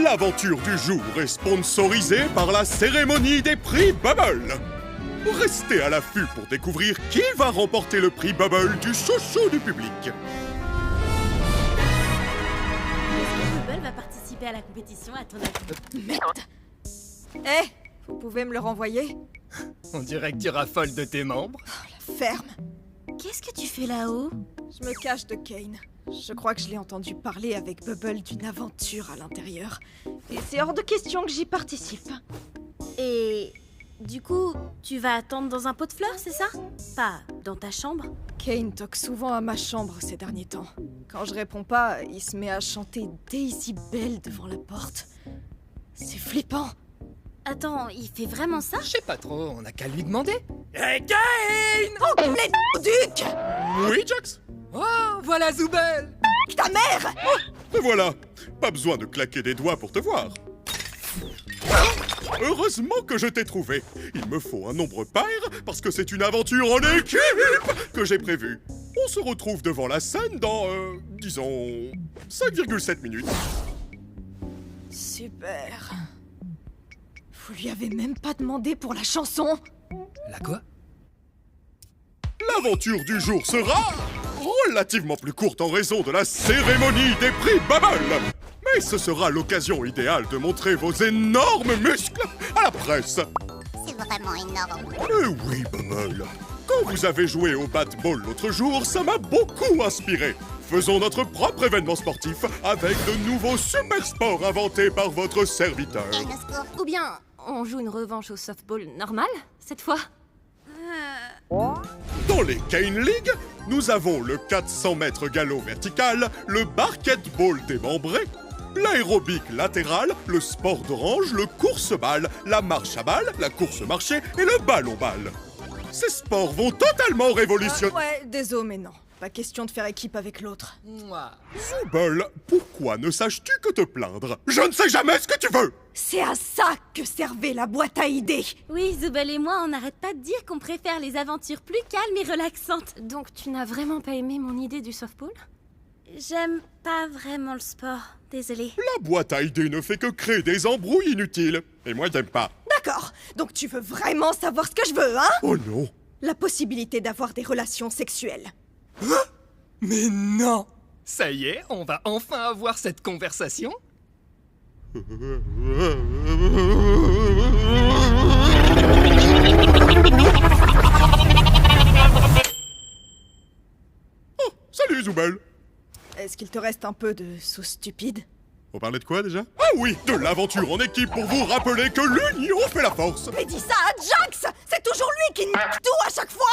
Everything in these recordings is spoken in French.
L'aventure du jour est sponsorisée par la cérémonie des prix Bubble. Restez à l'affût pour découvrir qui va remporter le prix Bubble du chouchou du public. Est-ce que Bubble va participer à la compétition à ton avis? Merde! Eh, vous pouvez me le renvoyer? On dirait que tu raffoles de tes membres. La ferme! Qu'est-ce que tu fais là-haut? Je me cache de Kane. Je crois que je l'ai entendu parler avec Bubble d'une aventure à l'intérieur. Et c'est hors de question que j'y participe. Et du coup, tu vas attendre dans un pot de fleurs, c'est ça? Pas dans ta chambre? Kane toque souvent à ma chambre ces derniers temps. Quand je réponds pas, il se met à chanter Daisy Bell devant la porte. C'est flippant. Attends, il fait vraiment ça? Je sais pas trop, on a qu'à lui demander. Hey Kane! Oh, les duc! Oui, Jax? Oh, voilà Zoubel! Ta mère! Me voilà. Pas besoin de claquer des doigts pour te voir. Heureusement que je t'ai trouvé. Il me faut un nombre pair parce que c'est une aventure en équipe que j'ai prévue. On se retrouve devant la scène dans, disons, 5,7 minutes. Super. Vous lui avez même pas demandé pour la chanson? La quoi? L'aventure du jour sera relativement plus courte en raison de la cérémonie des prix Bubble. Mais ce sera l'occasion idéale de montrer vos énormes muscles à la presse. C'est vraiment énorme. Eh oui, Bubble. Quand vous avez joué au bat-ball l'autre jour, ça m'a beaucoup inspiré. Faisons notre propre événement sportif avec de nouveaux super sports inventés par votre serviteur. Kane au secours. Ou bien, on joue une revanche au softball normal, cette fois? Dans les Kane League, nous avons le 400 mètres galop vertical, le basketball démembré, l'aérobic latéral, le sport d'orange, le course-balle, la marche à balle, la course-marché et le ballon-balle. Ces sports vont totalement révolutionner... Ouais, désolé, mais non. Pas question de faire équipe avec l'autre. Moi. Zoubel, pourquoi ne saches-tu que te plaindre? Je ne sais jamais ce que tu veux! C'est à ça que servait la boîte à idées. Oui, Zoubel et moi, on n'arrête pas de dire qu'on préfère les aventures plus calmes et relaxantes. Donc tu n'as vraiment pas aimé mon idée du softball? J'aime pas vraiment le sport, désolée. La boîte à idées ne fait que créer des embrouilles inutiles. Et moi, j'aime pas. D'accord, donc tu veux vraiment savoir ce que je veux, hein? Oh non! La possibilité d'avoir des relations sexuelles. Mais non! Ça y est, on va enfin avoir cette conversation? Oh, salut Zoubel! Est-ce qu'il te reste un peu de sauce stupide? On parlait de quoi déjà? Ah oui, de l'aventure en équipe pour vous rappeler que l'union fait la force! Mais dis ça à Jax! C'est toujours lui qui nique tout à chaque fois!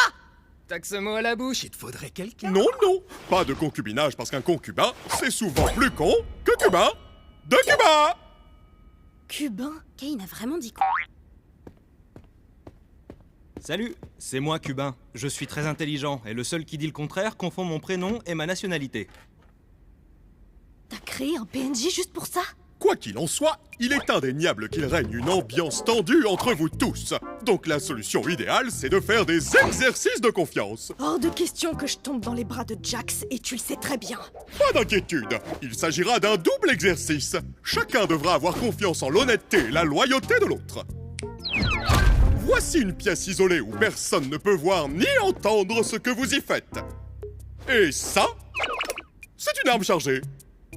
T'as que ce mot à la bouche, il te faudrait quelqu'un. Non, non, pas de concubinage parce qu'un concubin, c'est souvent plus con que cubain de Cuba! Cubain? Kane a vraiment dit quoi? Salut, c'est moi Cubain. Je suis très intelligent et le seul qui dit le contraire confond mon prénom et ma nationalité. T'as créé un PNJ juste pour ça? Quoi qu'il en soit, il est indéniable qu'il règne une ambiance tendue entre vous tous. Donc la solution idéale, c'est de faire des exercices de confiance. Hors de question que je tombe dans les bras de Jax, et tu le sais très bien. Pas d'inquiétude, il s'agira d'un double exercice. Chacun devra avoir confiance en l'honnêteté et la loyauté de l'autre. Voici une pièce isolée où personne ne peut voir ni entendre ce que vous y faites. Et ça, c'est une arme chargée.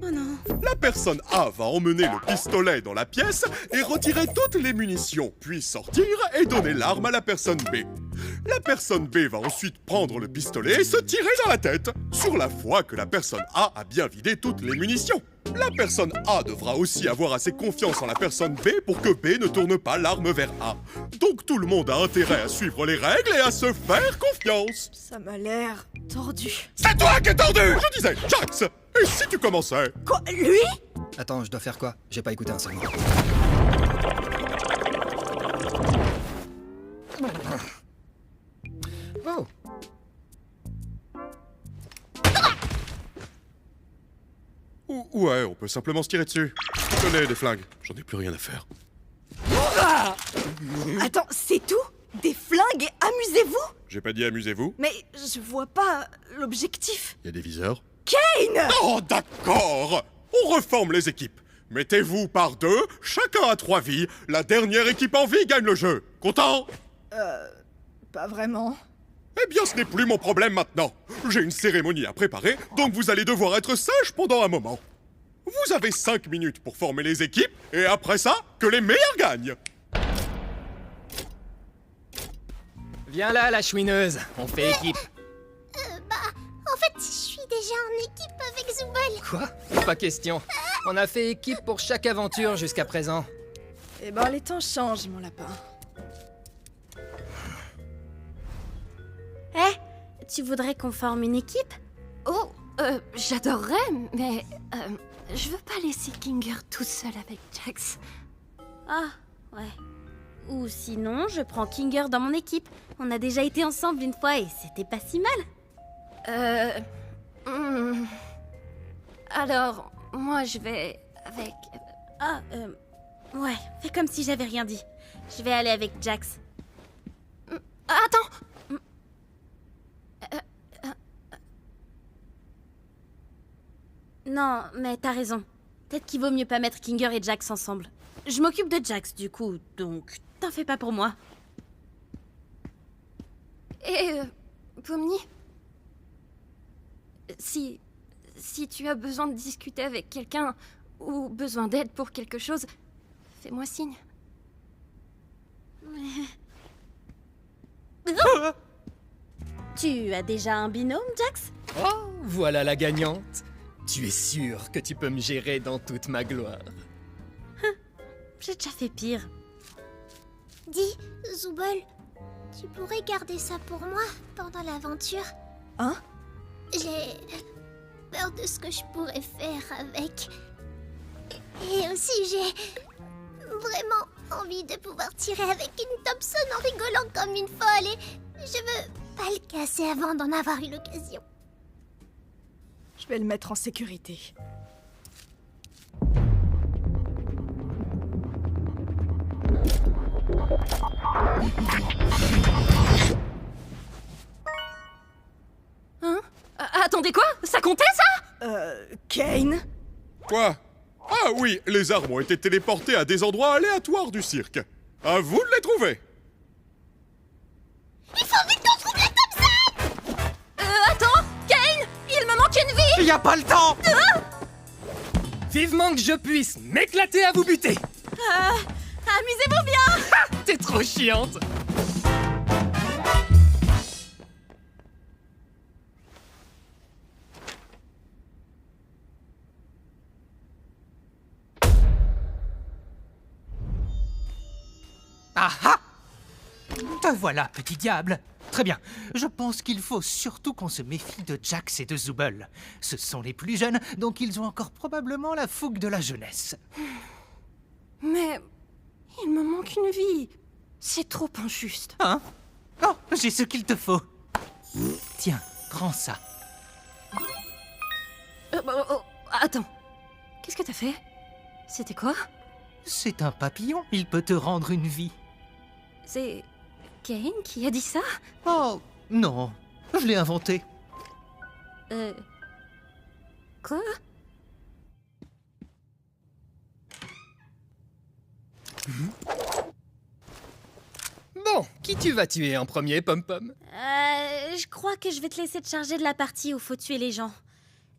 Oh non. La personne A va emmener le pistolet dans la pièce et retirer toutes les munitions, puis sortir et donner l'arme à la personne B. La personne B va ensuite prendre le pistolet et se tirer dans la tête, sur la foi que la personne A bien vidé toutes les munitions. La personne A devra aussi avoir assez confiance en la personne B pour que B ne tourne pas l'arme vers A. Donc tout le monde a intérêt à suivre les règles et à se faire confiance. Ça m'a l'air tordu. C'est toi qui es tordu! Je disais, Jax! Et si tu commençais? Quoi? Lui? Attends, je dois faire quoi? J'ai pas écouté un seul mot. Oh! Ouais, on peut simplement se tirer dessus. Je connais des flingues, j'en ai plus rien à faire. Attends, c'est tout? Des flingues et amusez-vous? J'ai pas dit amusez-vous, Mais je vois pas l'objectif. il y a des viseurs. Kane! Oh, d'accord! On reforme les équipes. Mettez-vous par deux, chacun a 3 vies. La dernière équipe en vie gagne le jeu. Content? Pas vraiment. Eh bien, ce n'est plus mon problème maintenant. J'ai une cérémonie à préparer, donc vous allez devoir être sage pendant un moment. Vous avez 5 minutes pour former les équipes, et après ça, que les meilleurs gagnent. Viens là, la chouineuse, on fait équipe. En fait, je suis déjà en équipe avec Zooble. Quoi? Pas question. On a fait équipe pour chaque aventure jusqu'à présent. Eh ben, les temps changent, mon lapin. Tu voudrais qu'on forme une équipe? Oh, j'adorerais, mais je veux pas laisser Kinger tout seul avec Jax. Ah, ouais. Ou sinon, je prends Kinger dans mon équipe. On a déjà été ensemble une fois et c'était pas si mal. Alors, moi je vais avec... Ah, ouais, fais comme si j'avais rien dit. Je vais aller avec Jax. Attends! Non, mais t'as raison. Peut-être qu'il vaut mieux pas mettre Kinger et Jax ensemble. Je m'occupe de Jax, du coup, donc t'en fais pas pour moi. Et, Pomni, si tu as besoin de discuter avec quelqu'un ou besoin d'aide pour quelque chose, fais-moi signe. Tu as déjà un binôme, Jax? Oh, voilà la gagnante. Tu es sûr que tu peux me gérer dans toute ma gloire? J'ai déjà fait pire. Dis, Zooble, tu pourrais garder ça pour moi pendant l'aventure? Hein? J'ai peur de ce que je pourrais faire avec. Et aussi, j'ai vraiment envie de pouvoir tirer avec une Thompson en rigolant comme une folle et je veux pas le casser avant d'en avoir eu l'occasion. Je vais le mettre en sécurité. Hein? Attendez, quoi? Ça comptait, ça? Kane? Quoi? Ah oui, les armes ont été téléportées à des endroits aléatoires du cirque. À vous de les trouver. Il faut vite qu'on trouve la Thompson! Attends! Kane! Il me manque une vie! Y a pas le temps! Vivement que je puisse m'éclater à vous buter! Amusez-vous bien! T'es trop chiante! Ah ah! Te voilà, petit diable. Très bien. Je pense qu'il faut surtout qu'on se méfie de Jax et de Zooble. Ce sont les plus jeunes, donc ils ont encore probablement la fougue de la jeunesse. Mais il me manque une vie. C'est trop injuste. Hein? Oh, j'ai ce qu'il te faut. Tiens, prends ça. Attends. Qu'est-ce que t'as fait? C'était quoi? C'est un papillon, il peut te rendre une vie. C'est Kane qui a dit ça? Oh, non, je l'ai inventé. Quoi? Bon, qui tu vas tuer en premier, Pom-Pom? Je crois que je vais te laisser te charger de la partie où faut tuer les gens.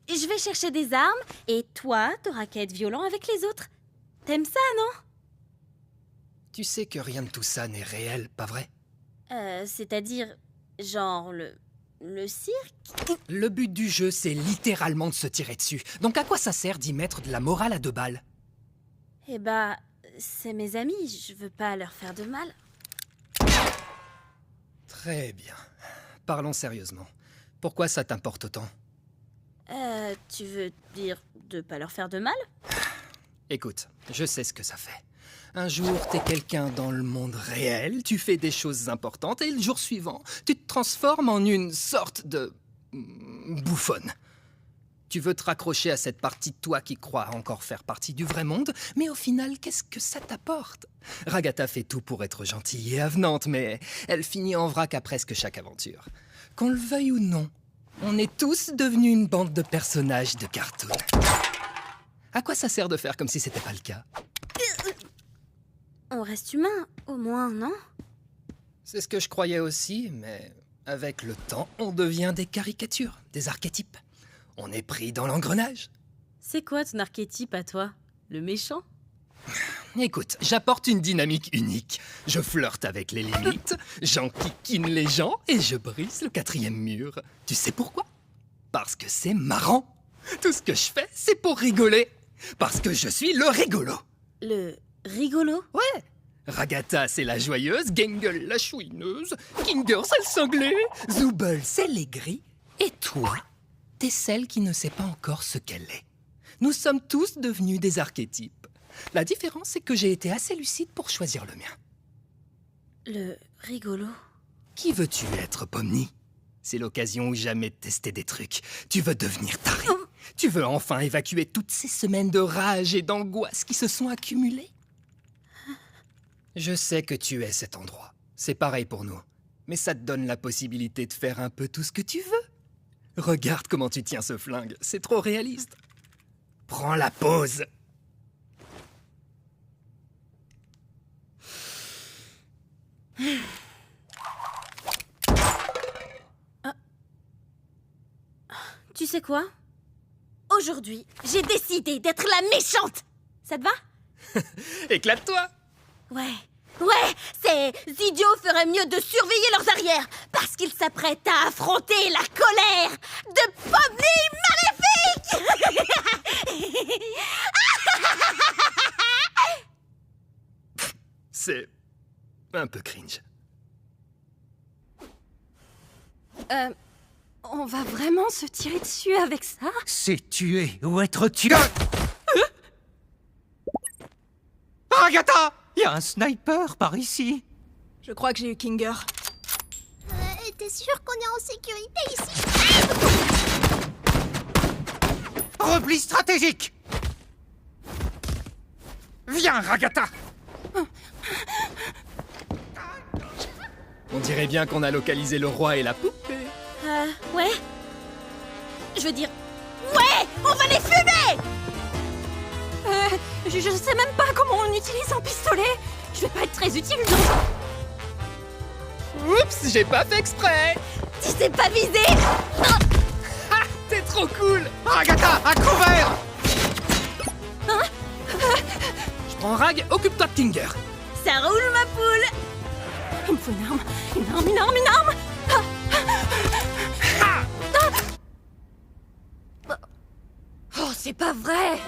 Je vais chercher des armes, et toi, t'auras qu'à être violent avec les autres. T'aimes ça, non? Tu sais que rien de tout ça n'est réel, pas vrai? C'est-à-dire, genre, le cirque? Le but du jeu, c'est littéralement de se tirer dessus. Donc à quoi ça sert d'y mettre de la morale à 2 balles? Eh bah, c'est mes amis, je veux pas leur faire de mal. Très bien. Parlons sérieusement. Pourquoi ça t'importe autant? Tu veux dire de pas leur faire de mal? Écoute, je sais ce que ça fait. Un jour, t'es quelqu'un dans le monde réel, tu fais des choses importantes, et le jour suivant, tu te transformes en une sorte de... bouffonne. Tu veux te raccrocher à cette partie de toi qui croit encore faire partie du vrai monde, mais au final, qu'est-ce que ça t'apporte? Ragatha fait tout pour être gentille et avenante, mais elle finit en vrac à presque chaque aventure. Qu'on le veuille ou non, on est tous devenus une bande de personnages de cartoon. À quoi ça sert de faire comme si c'était pas le cas? On reste humain, au moins, non? C'est ce que je croyais aussi, mais avec le temps, on devient des caricatures, des archétypes. On est pris dans l'engrenage. C'est quoi ton archétype à toi? Le méchant? Écoute, j'apporte une dynamique unique. Je flirte avec les limites, j'enquiquine les gens et je brise le 4e mur. Tu sais pourquoi? Parce que c'est marrant. Tout ce que je fais, c'est pour rigoler. Parce que je suis le rigolo. Le rigolo? Ouais. Ragata, c'est la joyeuse, Gangle, la chouineuse, Kinger, c'est le cinglé, Zooble, c'est l'aigri, et toi, t'es celle qui ne sait pas encore ce qu'elle est. Nous sommes tous devenus des archétypes. La différence, c'est que j'ai été assez lucide pour choisir le mien. Le rigolo? Qui veux-tu être, Pomni? C'est l'occasion ou jamais de tester des trucs. Tu veux devenir taré. Tu veux enfin évacuer toutes ces semaines de rage et d'angoisse qui se sont accumulées. Je sais que tu es cet endroit. C'est pareil pour nous. Mais ça te donne la possibilité de faire un peu tout ce que tu veux. Regarde comment tu tiens ce flingue. C'est trop réaliste. Prends la pause. Tu sais quoi? Aujourd'hui, j'ai décidé d'être la méchante! Ça te va? Éclate-toi. Ouais, ces idiots feraient mieux de surveiller leurs arrières, parce qu'ils s'apprêtent à affronter la colère de Pomni Maléfique! C'est un peu cringe. On va vraiment se tirer dessus avec ça? C'est tuer ou être tué. Agatha! Il y a un sniper par ici. Je crois que j'ai eu Kinger. T'es sûr qu'on est en sécurité ici? Repli stratégique. Viens, Ragata. On dirait bien qu'on a localisé le roi et la poupée. Ouais. Je veux dire... Ouais! On va les fumer! Je sais même pas comment on utilise un pistolet. Je vais pas être très utile dans... Oups, j'ai pas fait exprès. Tu sais pas viser! Ah, t'es trop cool. Agatha, à couvert. Je prends Rag, occupe-toi de Kinger. Ça roule, ma poule! Il me faut une arme. Une arme. Oh, c'est pas vrai.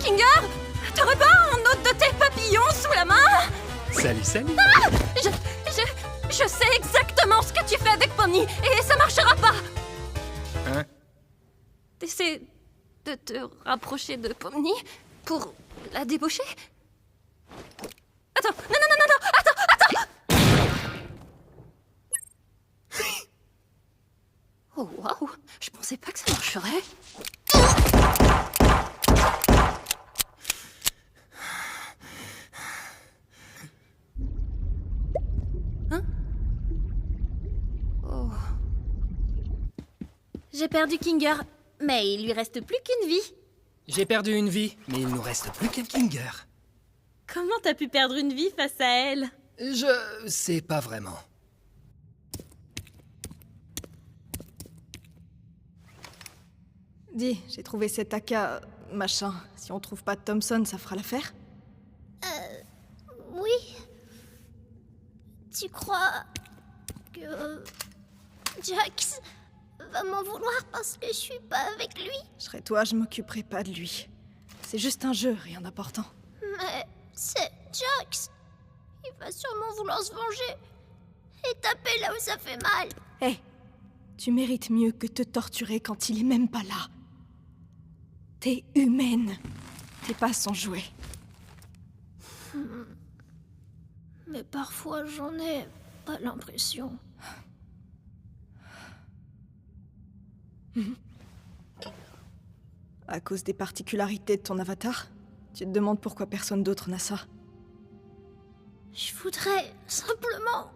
Kinger, t'aurais pas un autre de tes papillons sous la main? Salut. Je sais exactement ce que tu fais avec Pomni et ça marchera pas. Hein? T'essaies de te rapprocher de Pomni pour la débaucher? Attends, non, attends! Oh waouh, je pensais pas que ça marcherait. Hein? Oh. J'ai perdu Kinger, mais il lui reste plus qu'une vie. J'ai perdu une vie, mais il nous reste plus qu'un Kinger. Comment t'as pu perdre une vie face à elle? Je sais pas vraiment. Dis, j'ai trouvé cet AK... machin. Si on trouve pas Thompson, ça fera l'affaire? Oui. Tu crois que Jax va m'en vouloir parce que je suis pas avec lui? Je serais toi, je m'occuperai pas de lui. C'est juste un jeu, rien d'important. Mais c'est Jax. Il va sûrement vouloir se venger et taper là où ça fait mal. Hé, tu mérites mieux que te torturer quand il est même pas là. T'es humaine. T'es pas son jouet. Mais parfois j'en ai pas l'impression. À cause des particularités de ton avatar? Tu te demandes pourquoi personne d'autre n'a ça? Je voudrais simplement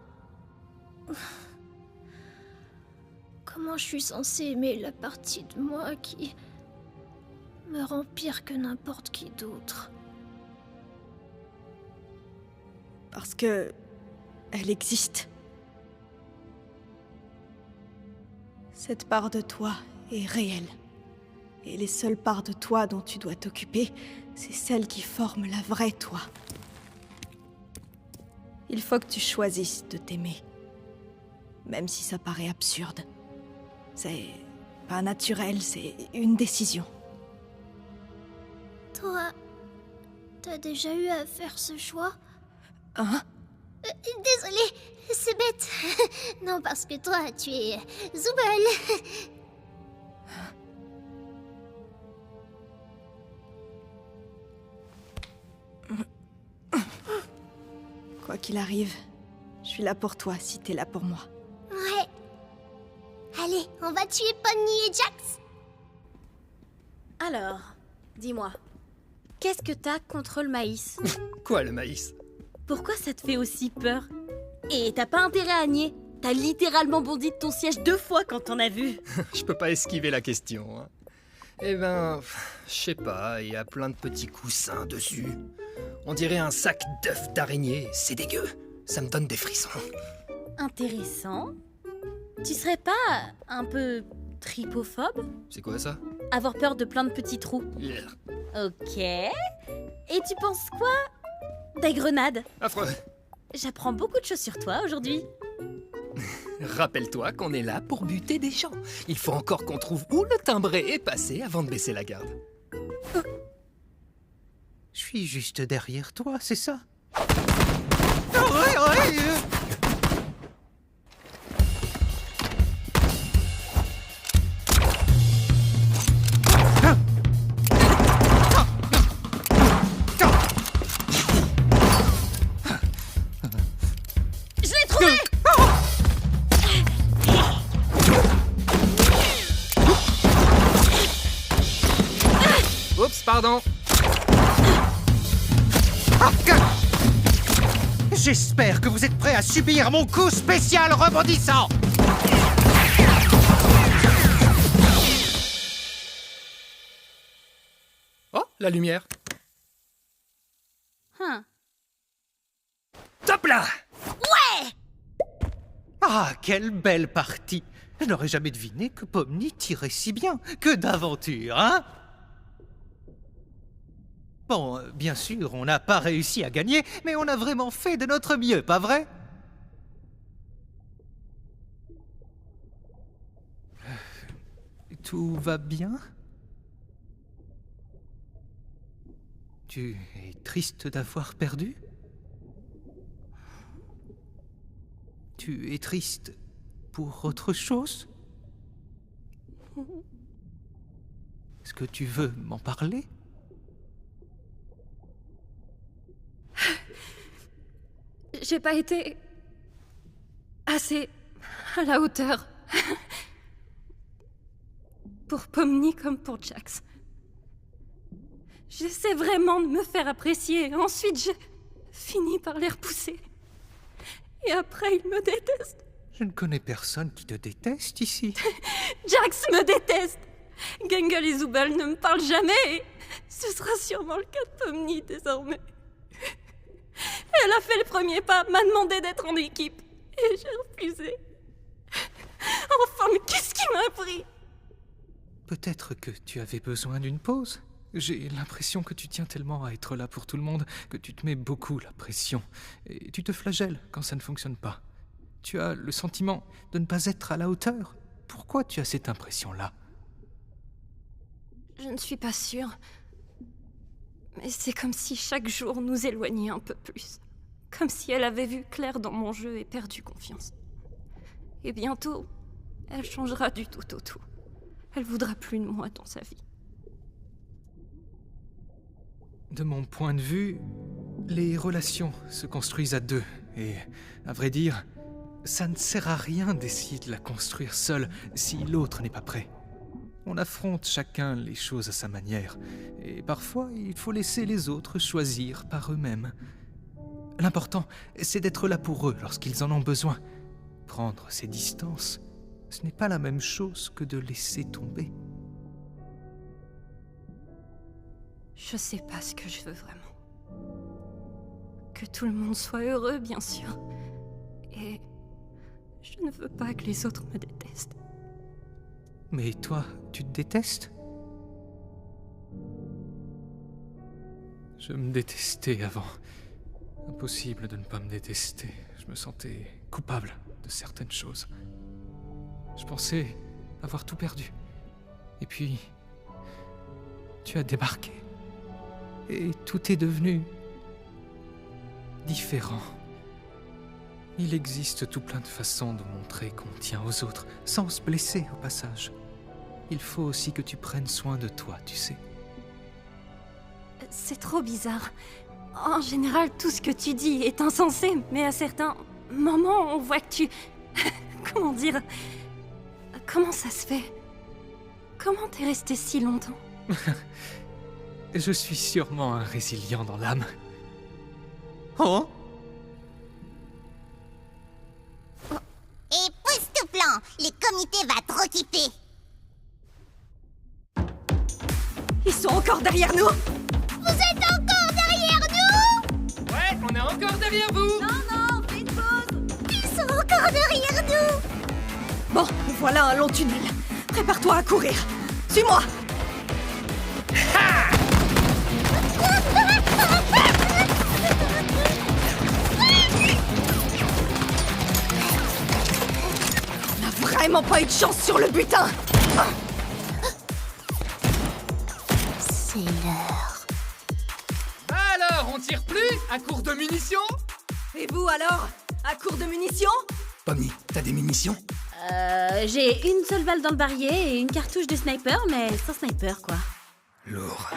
Comment je suis censée aimer la partie de moi qui me rend pire que n'importe qui d'autre? Parce que... elle existe. Cette part de toi est réelle. Et les seules parts de toi dont tu dois t'occuper, c'est celles qui forment la vraie toi. Il faut que tu choisisses de t'aimer. Même si ça paraît absurde. C'est pas naturel, c'est une décision. Toi, t'as déjà eu à faire ce choix? Hein? Désolée, c'est bête. Non, parce que toi, tu es Zooble. Quoi qu'il arrive, je suis là pour toi si t'es là pour moi. Ouais. Allez, on va tuer Pomni et Jax. Alors, dis-moi, qu'est-ce que t'as contre le maïs? Quoi, le maïs? Pourquoi ça te fait aussi peur? Et t'as pas intérêt à nier. T'as littéralement bondi de ton siège 2 fois quand t'en as vu. Je peux pas esquiver la question, hein. Eh ben, je sais pas, il y a plein de petits coussins dessus. On dirait un sac d'œufs d'araignée, c'est dégueu. Ça me donne des frissons. Intéressant. Tu serais pas un peu tripophobe? C'est quoi ça? Avoir peur de plein de petits trous. Yeah. Ok. Et tu penses quoi des grenades? Affreux. J'apprends beaucoup de choses sur toi aujourd'hui. Rappelle-toi qu'on est là pour buter des gens. Il faut encore qu'on trouve où le timbré est passé avant de baisser la garde. Je suis juste derrière toi, c'est ça? Je l'ai trouvé! Oups, pardon. J'espère que vous êtes prêts à subir mon coup spécial rebondissant. Oh, la lumière. Top là! Ouais! Ah, quelle belle partie! Je n'aurais jamais deviné que Pomni tirait si bien. Que d'aventure, hein? Bon, bien sûr, on n'a pas réussi à gagner, mais on a vraiment fait de notre mieux, pas vrai? Tout va bien? Tu es triste d'avoir perdu? Tu es triste pour autre chose? Est-ce que tu veux m'en parler? J'ai pas été assez à la hauteur. Pour Pomni comme pour Jax. J'essaie vraiment de me faire apprécier. Ensuite, j'ai fini par les repousser. Et après, ils me détestent. Je ne connais personne qui te déteste ici. Jax me déteste. Gangle et Zooble ne me parlent jamais. Et ce sera sûrement le cas de Pomni désormais. Elle a fait le premier pas, m'a demandé d'être en équipe. Et j'ai refusé. Enfin, mais qu'est-ce qui m'a pris? Peut-être que tu avais besoin d'une pause. J'ai l'impression que tu tiens tellement à être là pour tout le monde que tu te mets beaucoup la pression. Et tu te flagelles quand ça ne fonctionne pas. Tu as le sentiment de ne pas être à la hauteur. Pourquoi tu as cette impression-là? Je ne suis pas sûre. Mais c'est comme si chaque jour nous éloignait un peu plus. Comme si elle avait vu clair dans mon jeu et perdu confiance. Et bientôt, elle changera du tout au tout. Elle voudra plus de moi dans sa vie. De mon point de vue, les relations se construisent à deux. Et, à vrai dire, ça ne sert à rien d'essayer de la construire seul si l'autre n'est pas prêt. On affronte chacun les choses à sa manière. Et parfois, il faut laisser les autres choisir par eux-mêmes. L'important, c'est d'être là pour eux lorsqu'ils en ont besoin. Prendre ses distances, Ce n'est pas la même chose que de laisser tomber. Je sais pas ce que je veux vraiment. Que tout le monde soit heureux, bien sûr. Et je ne veux pas que les autres me détestent. Mais toi, tu te détestes? Je me détestais avant. Impossible de ne pas me détester. Je me sentais coupable de certaines choses. Je pensais avoir tout perdu. Et puis, tu as débarqué. Et tout est devenu différent. Il existe tout plein de façons de montrer qu'on tient aux autres, sans se blesser au passage. Il faut aussi que tu prennes soin de toi, tu sais. C'est trop bizarre. En général, tout ce que tu dis est insensé, mais à certains moments, on voit que tu... Comment dire? Comment ça se fait? Comment t'es resté si longtemps? Je suis sûrement un résilient dans l'âme. Oh? Et pousse tout plan, les comités va trop kiffer. Ils sont encore derrière nous! Vous êtes encore derrière nous? Ouais, on est encore derrière vous! Non, fais une pause. Ils sont encore derrière nous? Bon, voilà un long tunnel. Prépare-toi à courir. Suis-moi! On n'a vraiment pas eu de chance sur le butin! C'est l'heure. Alors, on tire plus? À court de munitions? Et vous alors? À court de munitions? Pomni, t'as des munitions? J'ai une seule balle dans le barillet et une cartouche de sniper, mais sans sniper, quoi. Lourd.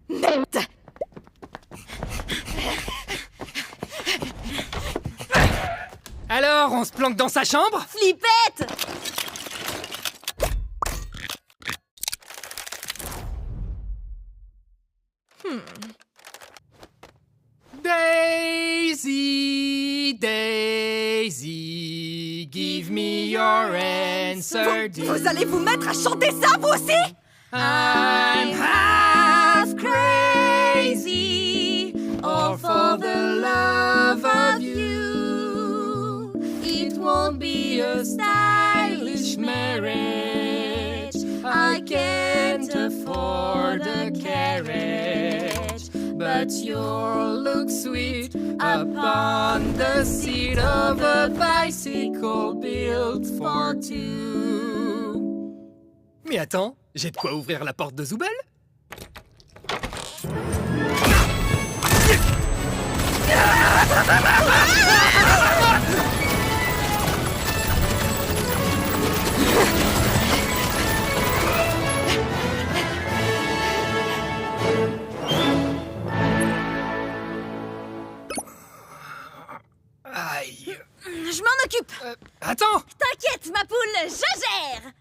Merde! Alors, on se planque dans sa chambre? Flippette! Daisy, Daisy, give me your answer. Vous allez vous mettre à chanter ça, vous aussi? I'm half crazy, all for the love of you. It won't be a stylish marriage. I can't afford a carriage, but you'll look sweet upon the seat of a bicycle built for two. Mais attends, j'ai de quoi ouvrir la porte de Zooble? Aïe. Je m'en occupe. Attends! T'inquiète, ma poule, je gère.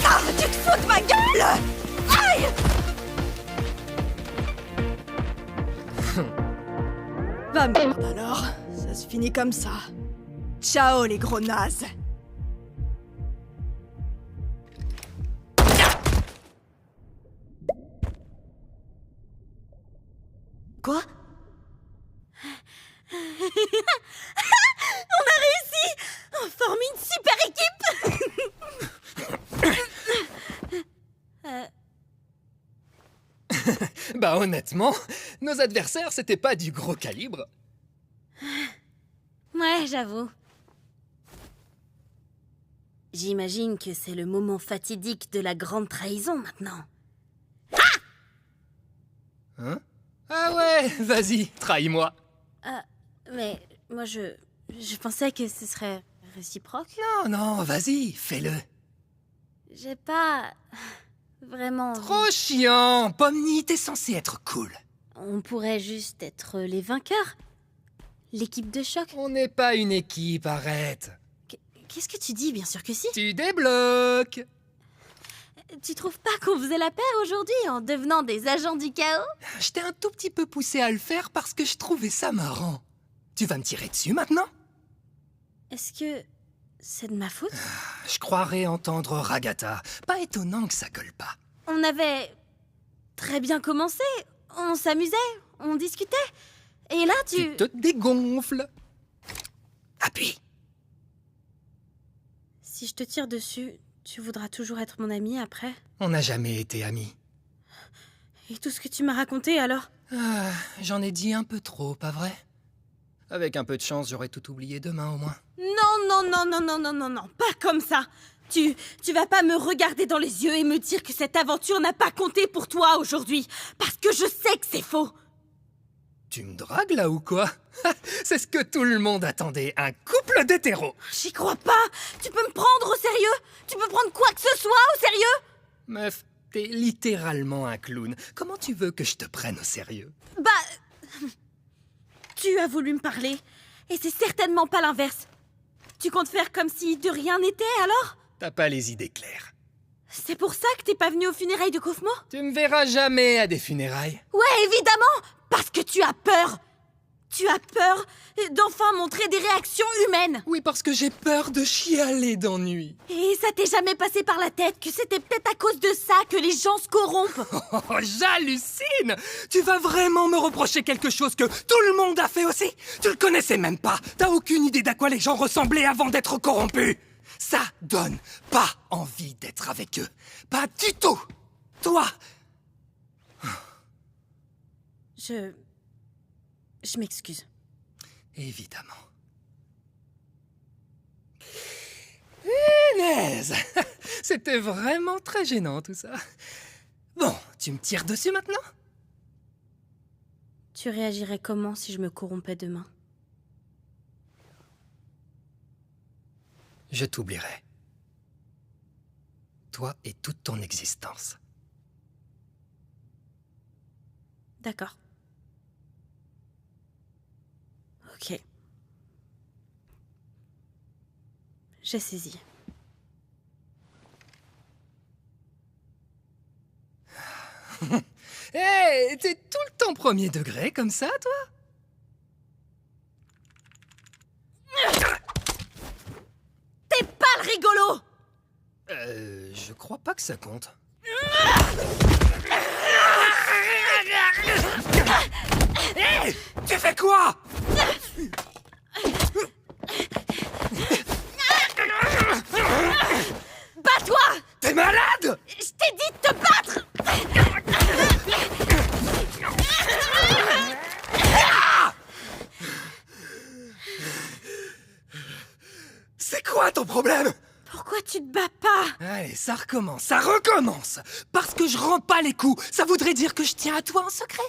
Ah, tu te fous de ma gueule! Aïe! Bah merde alors, ça se finit comme ça. Ciao les gros nazes! Quoi? On a réussi! On forme une super équipe. Bah honnêtement, nos adversaires c'était pas du gros calibre. Ouais, j'avoue. J'imagine que c'est le moment fatidique de la grande trahison maintenant. Hein? Ah ouais, vas-y, trahis-moi. Mais moi je pensais que ce serait réciproque. Non, non, vas-y, fais-le. J'ai pas vraiment envie. Trop chiant, Pomni, t'es censé être cool. On pourrait juste être les vainqueurs. L'équipe de choc. On n'est pas une équipe, arrête. Qu'est-ce que tu dis? Bien sûr que si. Tu débloques. Tu trouves pas qu'on faisait la paire aujourd'hui en devenant des agents du chaos? Je t'ai un tout petit peu poussé à le faire parce que je trouvais ça marrant. Tu vas me tirer dessus maintenant? Est-ce que c'est de ma faute? Je croirais entendre Ragata. Pas étonnant que ça colle pas. On avait très bien commencé. On s'amusait, on discutait. Et là, Tu te dégonfles. Appuie. Si je te tire dessus, tu voudras toujours être mon ami après? On n'a jamais été amis. Et tout ce que tu m'as raconté alors? Ah, j'en ai dit un peu trop, pas vrai? Avec un peu de chance, j'aurais tout oublié demain au moins. Non, pas comme ça. Tu vas pas me regarder dans les yeux et me dire que cette aventure n'a pas compté pour toi aujourd'hui. Parce que je sais que c'est faux. Tu me dragues là ou quoi? C'est ce que tout le monde attendait, un couple d'hétéros. J'y crois pas. Tu peux me prendre au sérieux? Tu peux prendre quoi que ce soit au sérieux? Meuf, t'es littéralement un clown. Comment tu veux que je te prenne au sérieux? Bah... Tu as voulu me parler. Et c'est certainement pas l'inverse. Tu comptes faire comme si de rien n'était alors? T'as pas les idées claires. C'est pour ça que t'es pas venu aux funérailles de Kaufmo? Tu me verras jamais à des funérailles. Ouais, évidemment! Parce que tu as peur! Tu as peur d'enfin montrer des réactions humaines! Oui, parce que j'ai peur de chialer d'ennui. Et ça t'est jamais passé par la tête que c'était peut-être à cause de ça que les gens se corrompent? Oh, j'hallucine! Tu vas vraiment me reprocher quelque chose que tout le monde a fait aussi? Tu le connaissais même pas. T'as aucune idée d'à quoi les gens ressemblaient avant d'être corrompus. Ça donne pas envie d'être avec eux. Pas du tout. Toi. Je m'excuse. Évidemment. Punaise! C'était vraiment très gênant tout ça. Bon, tu me tires dessus maintenant? Tu réagirais comment si je me corrompais demain? Je t'oublierai. Toi et toute ton existence. D'accord. Ok. J'ai saisi. Hé, t'es tout le temps premier degré comme ça, toi? T'es pas le rigolo! Je crois pas que ça compte. Hé! Tu fais quoi? Bats-toi! T'es malade? Je t'ai dit de te battre! C'est quoi ton problème? Pourquoi tu te bats pas? Allez, ça recommence, ça recommence. Parce que je rends pas les coups, ça voudrait dire que je tiens à toi en secret?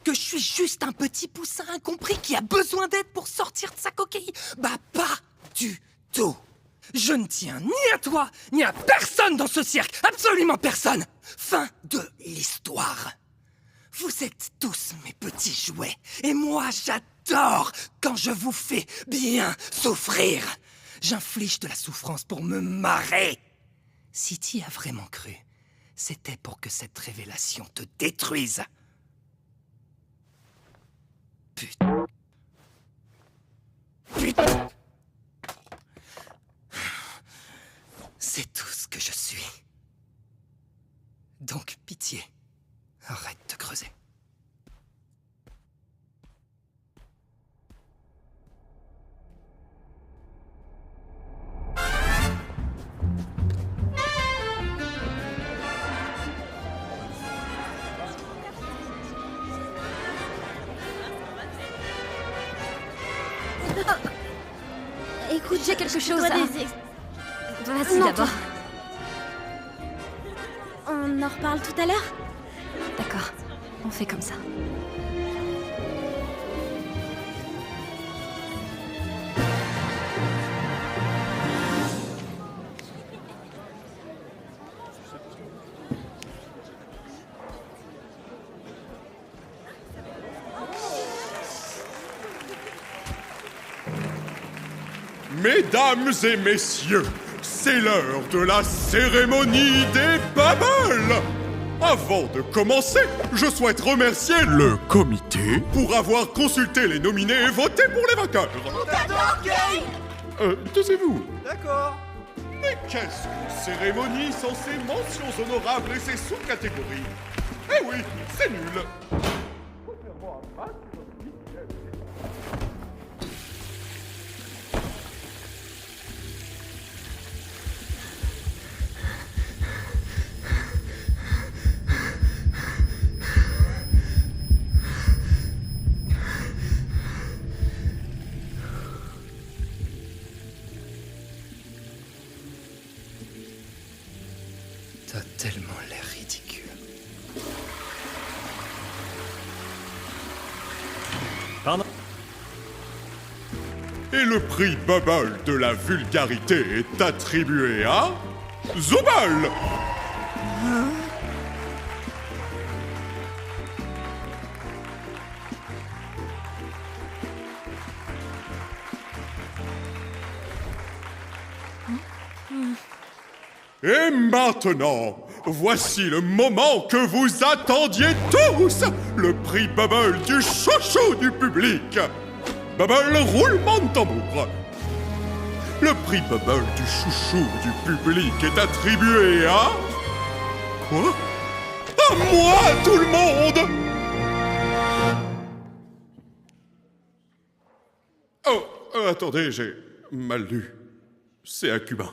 Que je suis juste un petit poussin incompris qui a besoin d'aide pour sortir de sa coquille? Bah pas du tout. Je ne tiens ni à toi, ni à personne dans ce cirque, absolument personne. Fin de l'histoire. Vous êtes tous mes petits jouets, et moi j'adore quand je vous fais bien souffrir. J'inflige de la souffrance pour me marrer. Si t'y as vraiment cru, c'était pour que cette révélation te détruise. Putain. Putain. C'est tout ce que je suis. Donc pitié, arrête de creuser. Écoute, j'ai quelque chose Toi, à... Vas-y Non, d'abord. On en reparle tout à l'heure? D'accord, on fait comme ça. Mesdames et messieurs, c'est l'heure de la cérémonie des bubbles. Avant de commencer, je souhaite remercier le comité pour avoir consulté les nominés et voté pour les vainqueurs. Taisez-vous. D'accord. Mais qu'est-ce qu'une cérémonie sans ses mentions honorables et ses sous-catégories? Eh oui, c'est nul. T'as tellement l'air ridicule. Pardon. Et le prix Bubble de la vulgarité est attribué à... Zubal. Et maintenant, voici le moment que vous attendiez tous, le prix Bubble du chouchou du public. Bubble, roulement de tambour. Le prix Bubble du chouchou du public est attribué à... Quoi? À moi, tout le monde! Oh, attendez, j'ai mal lu. C'est à Cubain.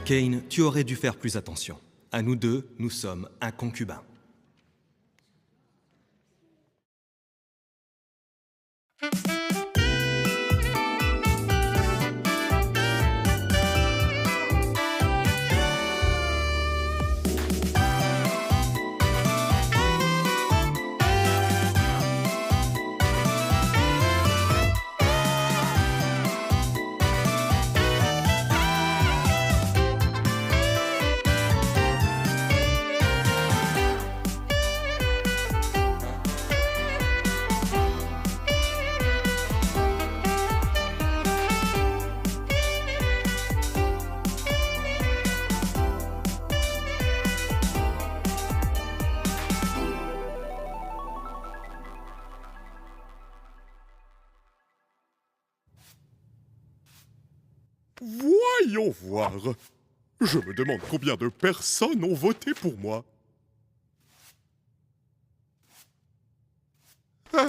Kane, tu aurais dû faire plus attention. À nous deux, nous sommes un concubin. Voyons voir. Je me demande combien de personnes ont voté pour moi. Ah,